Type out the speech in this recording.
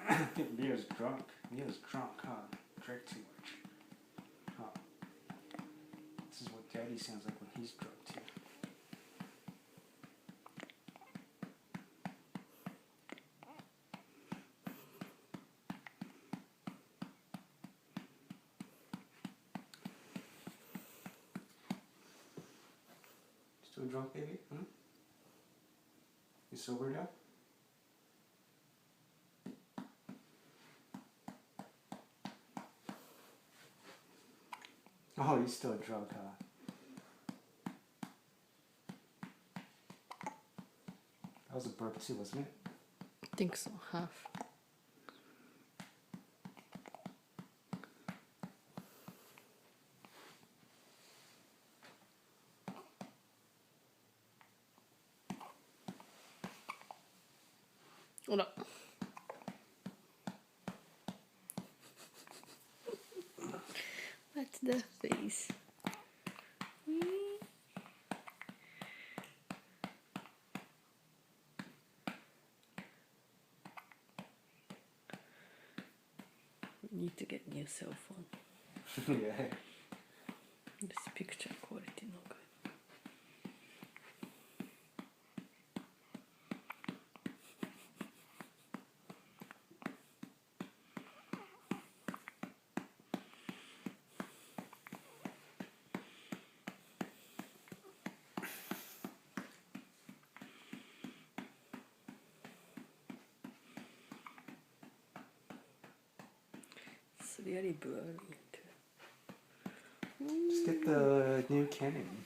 I think Leo's drunk. Leo's drunk, huh? Drank too much. Huh. This is what Daddy sounds like when he's drunk too. Still drunk, baby? Huh? You sober now? Oh, you're still drunk, huh? That was a burp too, wasn't it? I think so, half. Hold up. What's the face? Need to get new cell phone. Yeah. This picture quality no good. It's really blurry too. Just get the new Canon.